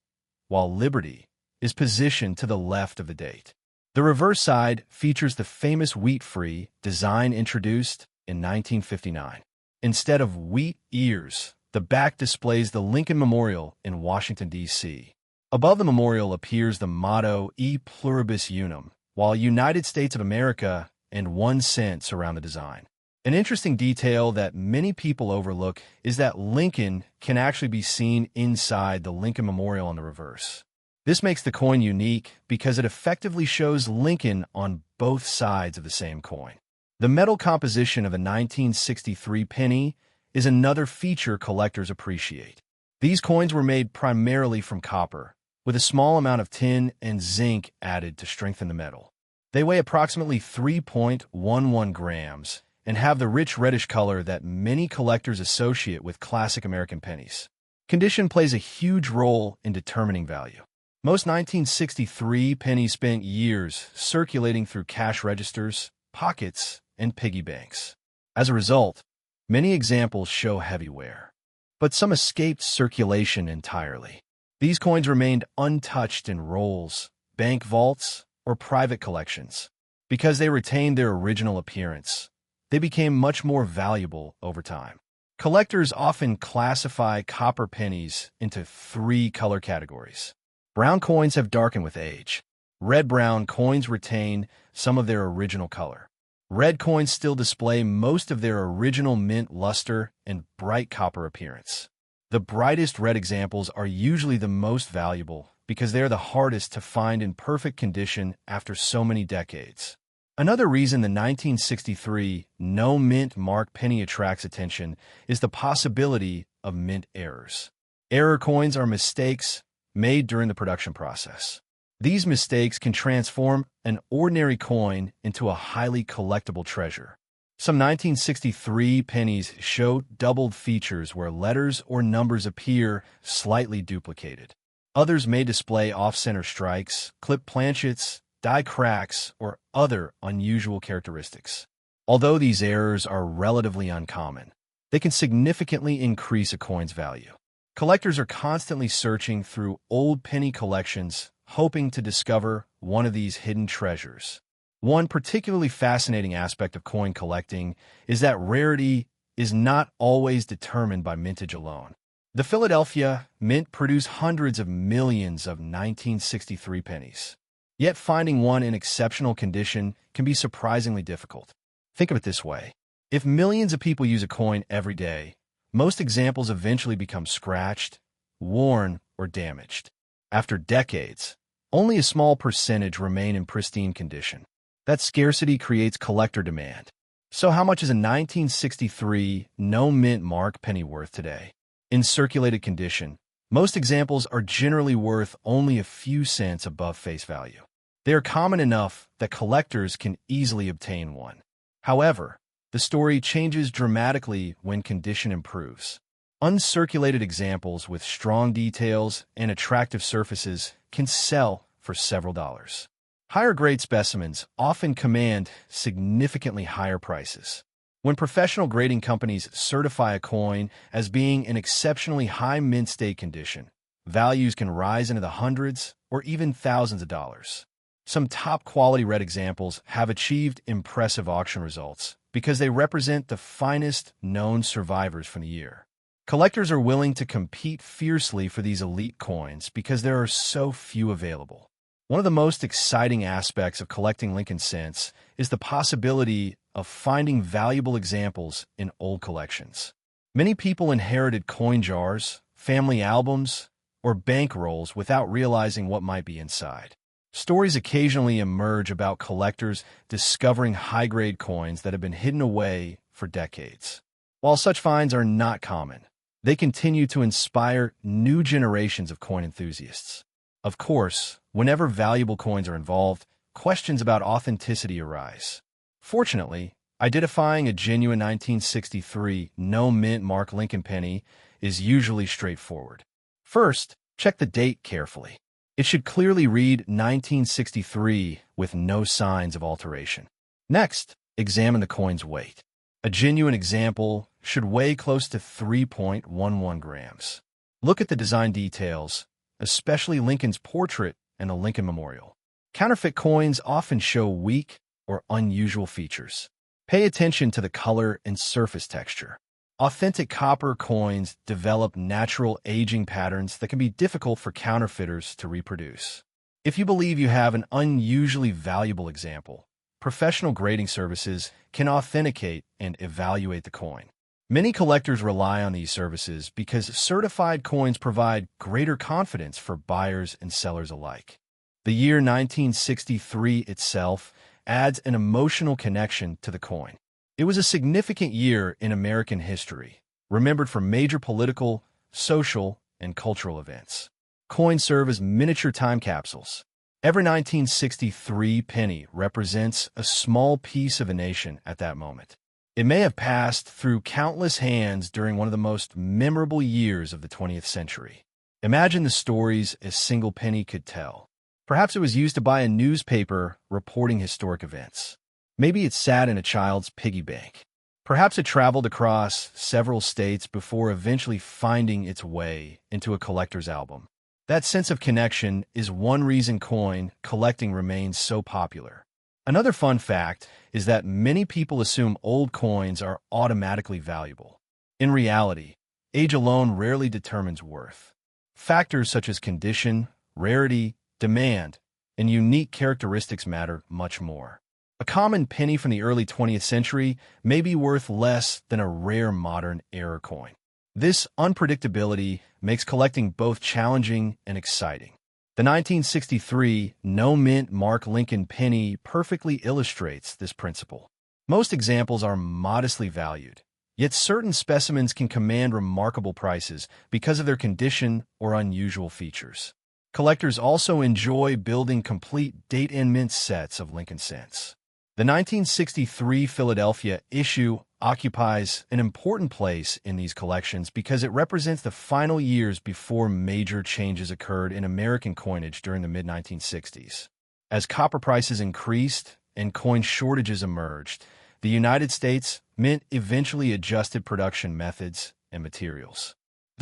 while Liberty is positioned to the left of the date. The reverse side features the famous wheat-free design introduced in 1959. Instead of wheat ears, the back displays the Lincoln Memorial in Washington, D.C. Above the memorial appears the motto E Pluribus Unum, while United States of America and 1 cent surround the design. An interesting detail that many people overlook is that Lincoln can actually be seen inside the Lincoln Memorial on the reverse. This makes the coin unique because it effectively shows Lincoln on both sides of the same coin. The metal composition of the 1963 penny is another feature collectors appreciate. These coins were made primarily from copper, with a small amount of tin and zinc added to strengthen the metal. They weigh approximately 3.11 grams and have the rich reddish color that many collectors associate with classic American pennies. Condition plays a huge role in determining value. Most 1963 pennies spent years circulating through cash registers, pockets, and piggy banks. As a result, many examples show heavy wear, but some escaped circulation entirely. These coins remained untouched in rolls, bank vaults, or private collections. Because they retained their original appearance, they became much more valuable over time. Collectors often classify copper pennies into 3 color categories. Brown coins have darkened with age. Red-brown coins retain some of their original color. Red coins still display most of their original mint luster and bright copper appearance. The brightest red examples are usually the most valuable because they are the hardest to find in perfect condition after so many decades. Another reason the 1963 No Mint Mark penny attracts attention is the possibility of mint errors. Error coins are mistakes made during the production process. These mistakes can transform an ordinary coin into a highly collectible treasure. Some 1963 pennies show doubled features where letters or numbers appear slightly duplicated. Others may display off-center strikes, clipped planchets, die cracks, or other unusual characteristics. Although these errors are relatively uncommon, they can significantly increase a coin's value. Collectors are constantly searching through old penny collections, hoping to discover one of these hidden treasures. One particularly fascinating aspect of coin collecting is that rarity is not always determined by mintage alone. The Philadelphia Mint produced hundreds of millions of 1963 pennies. Yet finding one in exceptional condition can be surprisingly difficult. Think of it this way. If millions of people use a coin every day, most examples eventually become scratched, worn, or damaged. After decades, only a small percentage remain in pristine condition. That scarcity creates collector demand. So how much is a 1963 no-mint mark penny worth today? In circulated condition, most examples are generally worth only a few cents above face value. They are common enough that collectors can easily obtain one. However, the story changes dramatically when condition improves. Uncirculated examples with strong details and attractive surfaces can sell for several dollars. Higher-grade specimens often command significantly higher prices. When professional grading companies certify a coin as being in exceptionally high mint state condition, values can rise into the hundreds or even thousands of dollars. Some top-quality red examples have achieved impressive auction results because they represent the finest known survivors from the year. Collectors are willing to compete fiercely for these elite coins because there are so few available. One of the most exciting aspects of collecting Lincoln cents is the possibility of finding valuable examples in old collections. Many people inherited coin jars, family albums, or bankrolls without realizing what might be inside. Stories occasionally emerge about collectors discovering high-grade coins that have been hidden away for decades. While such finds are not common, they continue to inspire new generations of coin enthusiasts. Of course, whenever valuable coins are involved, questions about authenticity arise. Fortunately, identifying a genuine 1963 no-mint mark Lincoln penny is usually straightforward. First, check the date carefully. It should clearly read 1963 with no signs of alteration. Next, examine the coin's weight. A genuine example should weigh close to 3.11 grams. Look at the design details, especially Lincoln's portrait and the Lincoln Memorial. Counterfeit coins often show weak or unusual features. Pay attention to the color and surface texture. Authentic copper coins develop natural aging patterns that can be difficult for counterfeiters to reproduce. If you believe you have an unusually valuable example, professional grading services can authenticate and evaluate the coin. Many collectors rely on these services because certified coins provide greater confidence for buyers and sellers alike. The year 1963 itself adds an emotional connection to the coin. It was a significant year in American history, remembered for major political, social, and cultural events. Coins serve as miniature time capsules. Every 1963 penny represents a small piece of a nation at that moment. It may have passed through countless hands during one of the most memorable years of the 20th century. Imagine the stories a single penny could tell. Perhaps it was used to buy a newspaper reporting historic events. Maybe it sat in a child's piggy bank. Perhaps it traveled across several states before eventually finding its way into a collector's album. That sense of connection is one reason coin collecting remains so popular. Another fun fact is that many people assume old coins are automatically valuable. In reality, age alone rarely determines worth. Factors such as condition, rarity, demand, and unique characteristics matter much more. A common penny from the early 20th century may be worth less than a rare modern-era coin. This unpredictability makes collecting both challenging and exciting. The 1963 no-mint mark Lincoln penny perfectly illustrates this principle. Most examples are modestly valued, yet certain specimens can command remarkable prices because of their condition or unusual features. Collectors also enjoy building complete date and mint sets of Lincoln cents. The 1963 Philadelphia issue occupies an important place in these collections because it represents the final years before major changes occurred in American coinage during the mid-1960s. As copper prices increased and coin shortages emerged, the United States Mint eventually adjusted production methods and materials.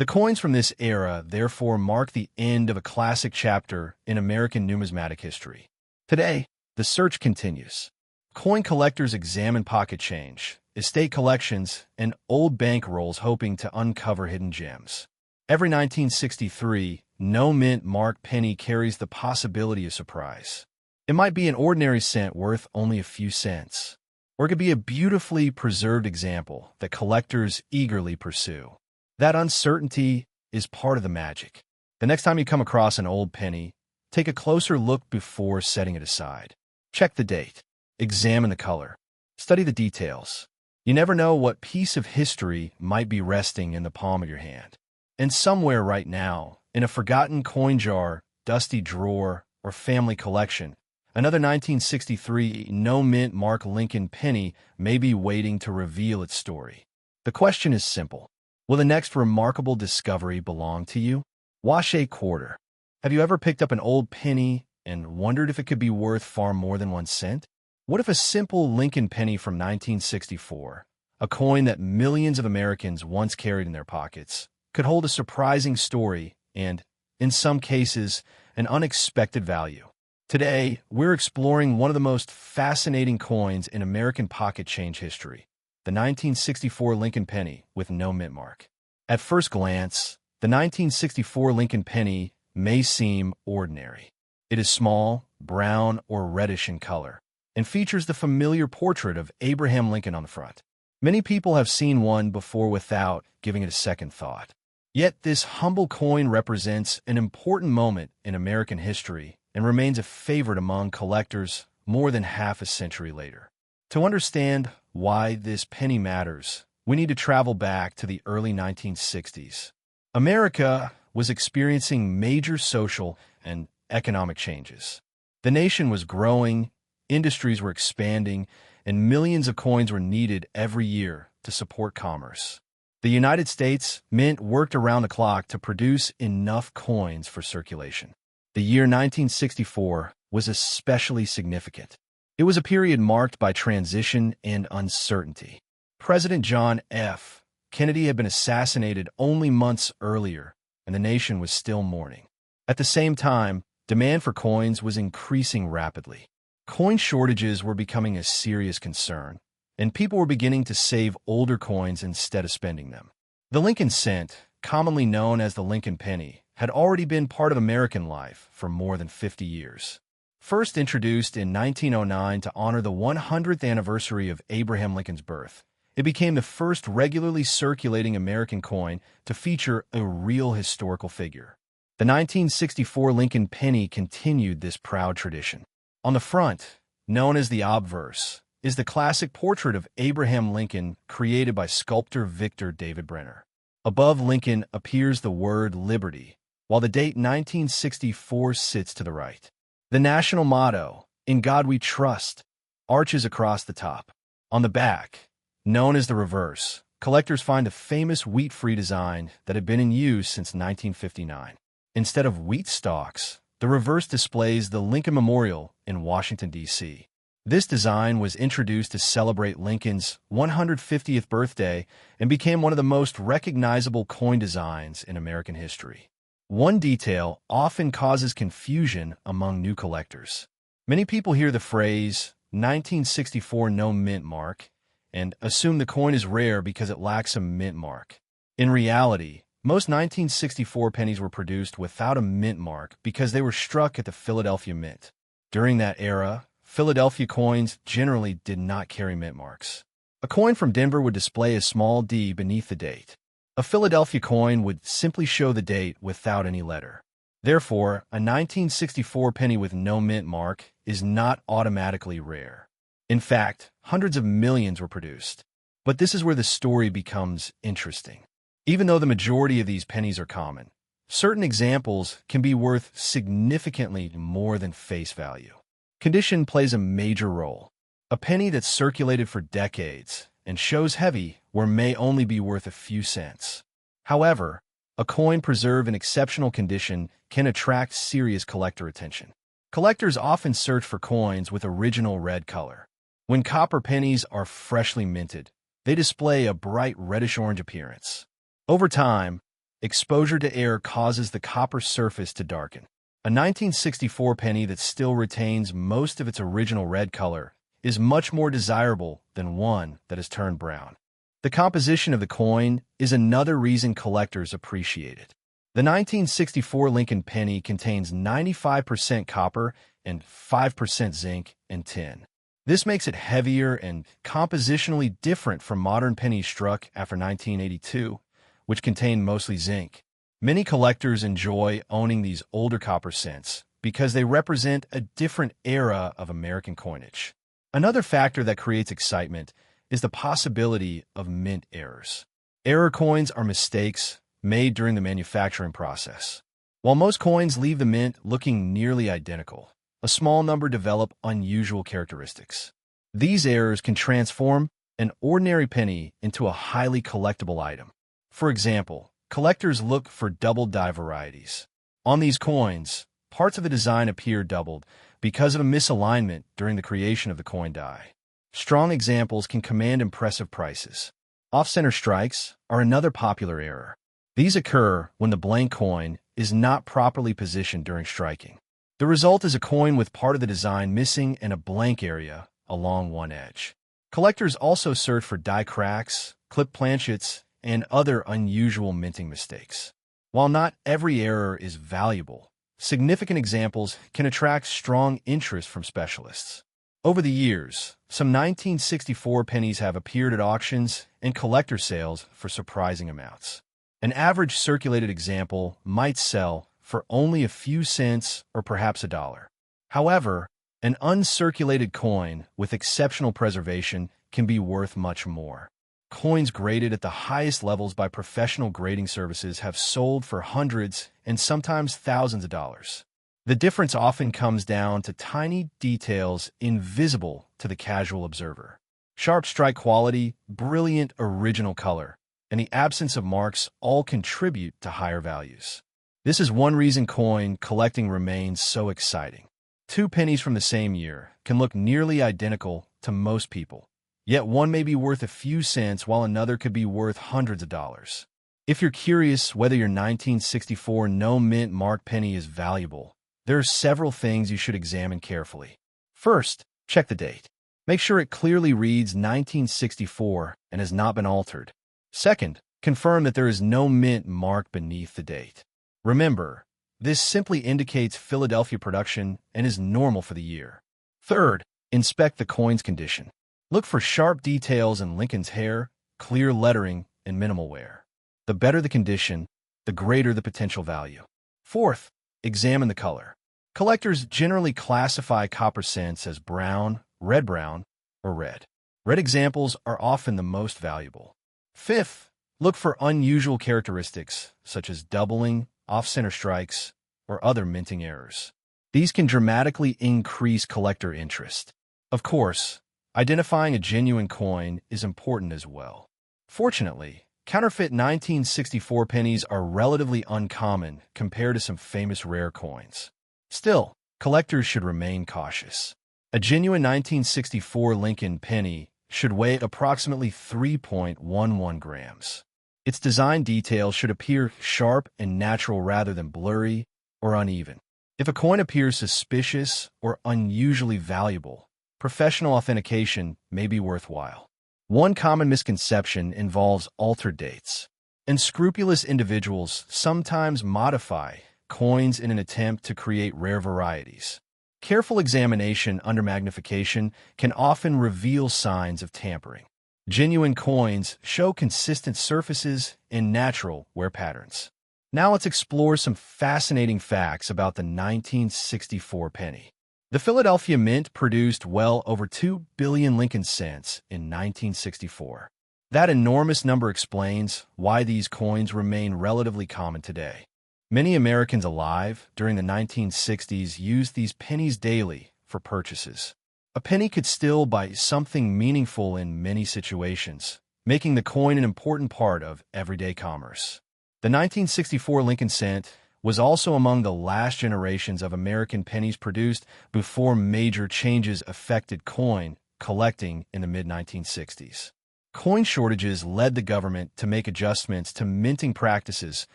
The coins from this era therefore mark the end of a classic chapter in American numismatic history. Today, the search continues. Coin collectors examine pocket change, estate collections, and old bank rolls hoping to uncover hidden gems. Every 1963 no-mint mark penny carries the possibility of surprise. It might be an ordinary cent worth only a few cents, or it could be a beautifully preserved example that collectors eagerly pursue. That uncertainty is part of the magic. The next time you come across an old penny, take a closer look before setting it aside. Check the date. Examine the color. Study the details. You never know what piece of history might be resting in the palm of your hand. And somewhere right now, in a forgotten coin jar, dusty drawer, or family collection, another 1963 no-mint mark Lincoln penny may be waiting to reveal its story. The question is simple. Will the next remarkable discovery belong to you? Wash a quarter. Have you ever picked up an old penny and wondered if it could be worth far more than 1 cent? What if a simple Lincoln penny from 1964, a coin that millions of Americans once carried in their pockets, could hold a surprising story and, in some cases, an unexpected value? Today, we're exploring one of the most fascinating coins in American pocket change history, the 1964 Lincoln penny with no mint mark. At first glance, the 1964 Lincoln penny may seem ordinary. It is small, brown, or reddish in color, and features the familiar portrait of Abraham Lincoln on the front. Many people have seen one before without giving it a second thought. Yet this humble coin represents an important moment in American history and remains a favorite among collectors more than half a century later. To understand why this penny matters, we need to travel back to the early 1960s. America was experiencing major social and economic changes. The nation was growing, industries were expanding, and millions of coins were needed every year to support commerce. The United States Mint worked around the clock to produce enough coins for circulation. The year 1964 was especially significant. It was a period marked by transition and uncertainty. President John F. Kennedy had been assassinated only months earlier, and the nation was still mourning. At the same time, demand for coins was increasing rapidly. Coin shortages were becoming a serious concern, and people were beginning to save older coins instead of spending them. The Lincoln cent, commonly known as the Lincoln penny, had already been part of American life for more than 50 years. First introduced in 1909 to honor the 100th anniversary of Abraham Lincoln's birth, it became the first regularly circulating American coin to feature a real historical figure. The 1964 Lincoln penny continued this proud tradition. On the front, known as the obverse, is the classic portrait of Abraham Lincoln created by sculptor Victor David Brenner. Above Lincoln appears the word liberty, while the date 1964 sits to the right. The national motto, "In God We Trust," arches across the top. On the back, known as the reverse, collectors find a famous wheat-free design that had been in use since 1959. Instead of wheat stalks, the reverse displays the Lincoln Memorial in Washington, D.C. This design was introduced to celebrate Lincoln's 150th birthday and became one of the most recognizable coin designs in American history. One detail often causes confusion among new collectors. Many people hear the phrase 1964 no mint mark and assume the coin is rare because it lacks a mint mark. In reality, most 1964 pennies were produced without a mint mark because they were struck at the Philadelphia Mint. During that era, Philadelphia coins generally did not carry mint marks. A coin from Denver would display a small D beneath the date. A Philadelphia coin would simply show the date without any letter. Therefore, a 1964 penny with no mint mark is not automatically rare. In fact, hundreds of millions were produced. But this is where the story becomes interesting. Even though the majority of these pennies are common, certain examples can be worth significantly more than face value. Condition plays a major role. A penny that's circulated for decades and shows heavy where may only be worth a few cents. However, a coin preserved in exceptional condition can attract serious collector attention. Collectors often search for coins with original red color. When copper pennies are freshly minted, they display a bright reddish-orange appearance. Over time, Exposure to air causes the copper surface to darken. A 1964 penny that still retains most of its original red color is much more desirable than one that has turned brown. The composition of the coin is another reason collectors appreciate it. The 1964 Lincoln penny contains 95% copper and 5% zinc and tin. This makes it heavier and compositionally different from modern pennies struck after 1982, which contain mostly zinc. Many collectors enjoy owning these older copper cents because they represent a different era of American coinage. Another factor that creates excitement is the possibility of mint errors. Error coins are mistakes made during the manufacturing process. While most coins leave the mint looking nearly identical, a small number develop unusual characteristics. These errors can transform an ordinary penny into a highly collectible item. For example, collectors look for double die varieties. On these coins, parts of the design appear doubled because of a misalignment during the creation of the coin die. Strong examples can command impressive prices. Off-center strikes are another popular error. These occur when the blank coin is not properly positioned during striking. The result is a coin with part of the design missing and a blank area along one edge. Collectors also search for die cracks, clip planchets, and other unusual minting mistakes. While not every error is valuable, significant examples can attract strong interest from specialists. Over the years, some 1964 pennies have appeared at auctions and collector sales for surprising amounts. An average circulated example might sell for only a few cents or perhaps $1. However, an uncirculated coin with exceptional preservation can be worth much more. Coins graded at the highest levels by professional grading services have sold for hundreds and sometimes thousands of dollars. The difference often comes down to tiny details invisible to the casual observer. Sharp strike quality, brilliant original color, and the absence of marks all contribute to higher values. This is one reason coin collecting remains so exciting. Two pennies from the same year can look nearly identical to most people, yet one may be worth a few cents while another could be worth hundreds of dollars. If you're curious whether your 1964 no-mint marked penny is valuable, there are several things you should examine carefully. First, check the date. Make sure it clearly reads 1964 and has not been altered. Second, confirm that there is no mint mark beneath the date. Remember, this simply indicates Philadelphia production and is normal for the year. Third, inspect the coin's condition. Look for sharp details in Lincoln's hair, clear lettering, and minimal wear. The better the condition, the greater the potential value. Fourth, examine the color. Collectors generally classify copper cents as brown, red-brown, or red. Red examples are often the most valuable. Fifth, look for unusual characteristics such as doubling, off-center strikes, or other minting errors. These can dramatically increase collector interest. Of course, identifying a genuine coin is important as well. Fortunately, counterfeit 1964 pennies are relatively uncommon compared to some famous rare coins. Still, collectors should remain cautious. A genuine 1964 Lincoln penny should weigh approximately 3.11 grams. Its design details should appear sharp and natural rather than blurry or uneven. If a coin appears suspicious or unusually valuable, professional authentication may be worthwhile. One common misconception involves altered dates. Unscrupulous individuals sometimes modify coins in an attempt to create rare varieties. Careful examination under magnification can often reveal signs of tampering. Genuine coins show consistent surfaces and natural wear patterns. Now let's explore some fascinating facts about the 1964 penny. The Philadelphia Mint produced well over 2 billion Lincoln cents in 1964. That enormous number explains why these coins remain relatively common today. Many Americans alive during the 1960s used these pennies daily for purchases. A penny could still buy something meaningful in many situations, making the coin an important part of everyday commerce. The 1964 Lincoln cent was also among the last generations of American pennies produced before major changes affected coin collecting in the mid-1960s. Coin shortages led the government to make adjustments to minting practices,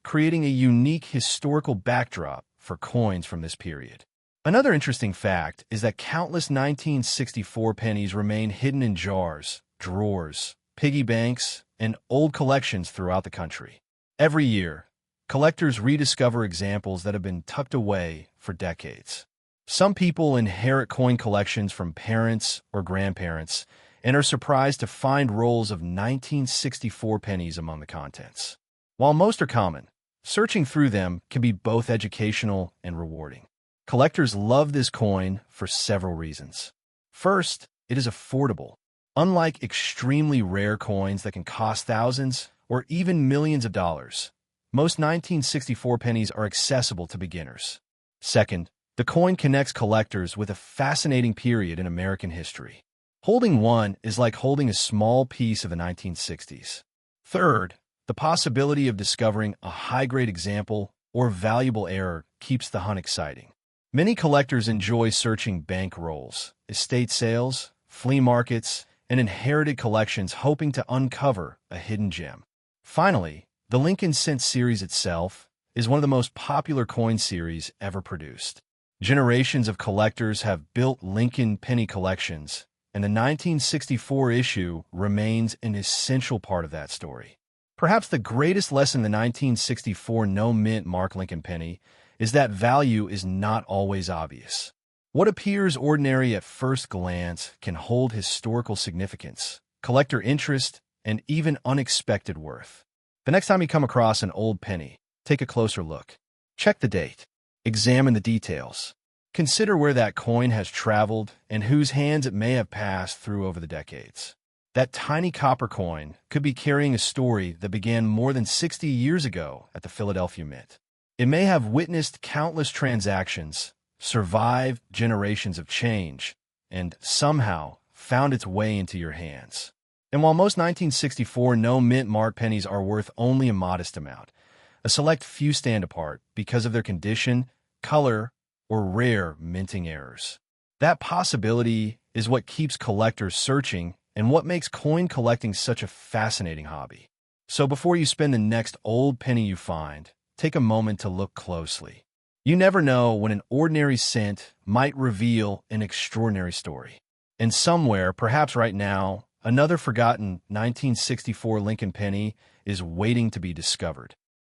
creating a unique historical backdrop for coins from this period. Another interesting fact is that countless 1964 pennies remain hidden in jars, drawers, piggy banks, and old collections throughout the country. Every year, collectors rediscover examples that have been tucked away for decades. Some people inherit coin collections from parents or grandparents and are surprised to find rolls of 1964 pennies among the contents. While most are common, searching through them can be both educational and rewarding. Collectors love this coin for several reasons. First, it is affordable. Unlike extremely rare coins that can cost thousands or even millions of dollars, most 1964 pennies are accessible to beginners. Second, the coin connects collectors with a fascinating period in American history. Holding one is like holding a small piece of the 1960s. Third, the possibility of discovering a high-grade example or valuable error keeps the hunt exciting. Many collectors enjoy searching bank rolls, estate sales, flea markets, and inherited collections hoping to uncover a hidden gem. Finally, the Lincoln Cent series itself is one of the most popular coin series ever produced. Generations of collectors have built Lincoln penny collections, and the 1964 issue remains an essential part of that story. Perhaps the greatest lesson in the 1964 no-mint mark Lincoln penny is that value is not always obvious. What appears ordinary at first glance can hold historical significance, collector interest, and even unexpected worth. The next time you come across an old penny, take a closer look. Check the date. Examine the details. Consider where that coin has traveled and whose hands it may have passed through over the decades. That tiny copper coin could be carrying a story that began more than 60 years ago at the Philadelphia Mint. It may have witnessed countless transactions, survived generations of change, and somehow found its way into your hands. And while most 1964 no-mint mark pennies are worth only a modest amount, a select few stand apart because of their condition, color, or rare minting errors. That possibility is what keeps collectors searching and what makes coin collecting such a fascinating hobby. So before you spend the next old penny you find, take a moment to look closely. You never know when an ordinary cent might reveal an extraordinary story. And somewhere, perhaps right now, another forgotten 1964 Lincoln penny is waiting to be discovered.